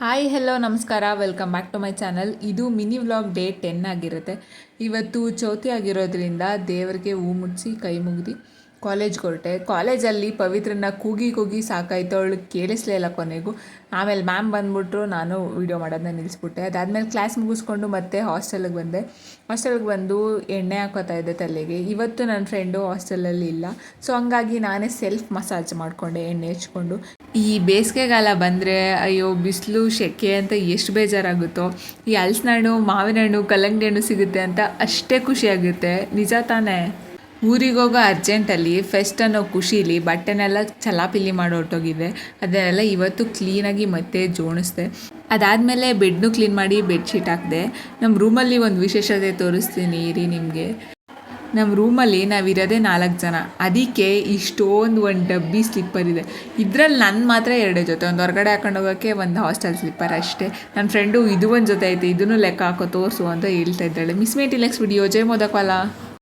Hi hello ನಮಸ್ಕಾರ, welcome back to my channel. ಇದು mini vlog day 10 ಆಗಿರುತ್ತೆ. ಇವತ್ತು ಚೌತಿ ಆಗಿರೋದ್ರಿಂದ ದೇವರಿಗೆ ಹೂ ಮುಡಿಸಿ ಕೈ ಮುಗಿದು ಕಾಲೇಜ್ಗೆ ಹೊರಟೆ. ಕಾಲೇಜಲ್ಲಿ ಪವಿತ್ರನ ಕೂಗಿ ಸಾಕಾಯ್ತು, ಅವಳಿಗೆ ಕೇಳಿಸ್ಲೇ ಇಲ್ಲ ಕೊನೆಗೂ. ಆಮೇಲೆ ಮ್ಯಾಮ್ ಬಂದುಬಿಟ್ರು, ನಾನು ವೀಡಿಯೋ ಮಾಡೋದನ್ನ ನಿಲ್ಲಿಸ್ಬಿಟ್ಟೆ. ಅದಾದಮೇಲೆ ಕ್ಲಾಸ್ ಮುಗಿಸ್ಕೊಂಡು ಮತ್ತೆ ಹಾಸ್ಟೆಲಿಗೆ ಬಂದೆ. ಹಾಸ್ಟೆಲ್ಗೆ ಬಂದು ಎಣ್ಣೆ ಹಾಕೋತಾ ಇದ್ದೆ ತಲೆಗೆ. ಇವತ್ತು ನನ್ನ ಫ್ರೆಂಡು ಹಾಸ್ಟೆಲಲ್ಲಿ ಇಲ್ಲ, ಸೊ ಹಂಗಾಗಿ ನಾನೇ ಸೆಲ್ಫ್ ಮಸಾಜ್ ಮಾಡಿಕೊಂಡೆ ಎಣ್ಣೆ ಹಚ್ಕೊಂಡು. ಈ ಬೇಸಿಗೆಗಾಲ ಬಂದರೆ ಅಯ್ಯೋ ಬಿಸಿಲು ಸೆಕೆ ಅಂತ ಎಷ್ಟು ಬೇಜಾರಾಗುತ್ತೋ. ಈ ಹಲಸಿನ ಹಣ್ಣು, ಮಾವಿನ ಹಣ್ಣು, ಕಲ್ಲಂಗಡಿ ಹಣ್ಣು ಸಿಗುತ್ತೆ ಅಂತ ಅಷ್ಟೇ ಖುಷಿಯಾಗುತ್ತೆ. ನಿಜ ತಾನೇ? ಊರಿಗೋಗೋ ಅರ್ಜೆಂಟಲ್ಲಿ ಫೆಸ್ಟ್ ಅನ್ನೋ ಖುಷೀಲಿ ಬಟ್ಟೆನೆಲ್ಲ ಚಲಾಪಿಲಿ ಮಾಡಿ ಹೊರಟೋಗಿದ್ದೆ. ಅದನ್ನೆಲ್ಲ ಇವತ್ತು ಕ್ಲೀನಾಗಿ ಮತ್ತೆ ಜೋಡಿಸ್ದೆ. ಅದಾದಮೇಲೆ ಬೆಡ್ನು ಕ್ಲೀನ್ ಮಾಡಿ ಬೆಡ್ಶೀಟ್ ಹಾಕಿದೆ. ನಮ್ಮ ರೂಮಲ್ಲಿ ಒಂದು ವಿಶೇಷತೆ ತೋರಿಸ್ತೀನಿ ಇರಿ ನಿಮಗೆ. ನಮ್ಮ ರೂಮಲ್ಲಿ ನಾವಿರೋದೇ 4 ಜನ, ಅದಕ್ಕೆ ಇಷ್ಟೊಂದು ಒಂದು ಡಬ್ಬಿ ಸ್ಲಿಪ್ಪರ್ ಇದೆ. ಇದರಲ್ಲಿ ನನ್ನ ಮಾತ್ರ 2 ಜೊತೆ, ಒಂದು ಹೊರಗಡೆ ಹಾಕೊಂಡು ಹೋಗೋಕ್ಕೆ, ಒಂದು ಹಾಸ್ಟೆಲ್ ಸ್ಲಿಪ್ಪರ್ ಅಷ್ಟೇ. ನನ್ನ ಫ್ರೆಂಡು ಇದು ಒಂದು ಜೊತೆ ಐತೆ, ಇದನ್ನು ಲೆಕ್ಕ ಹಾಕೋ ತೋರಿಸು ಅಂತ ಹೇಳ್ತಾ ಇದ್ದಾಳೆ. ಮಿಸ್ ಮೇಟಿ ನೆಕ್ಸ್ಟ್ ವಿಡಿಯೋ. ಜೈ ಮೋದಕವಾಲ.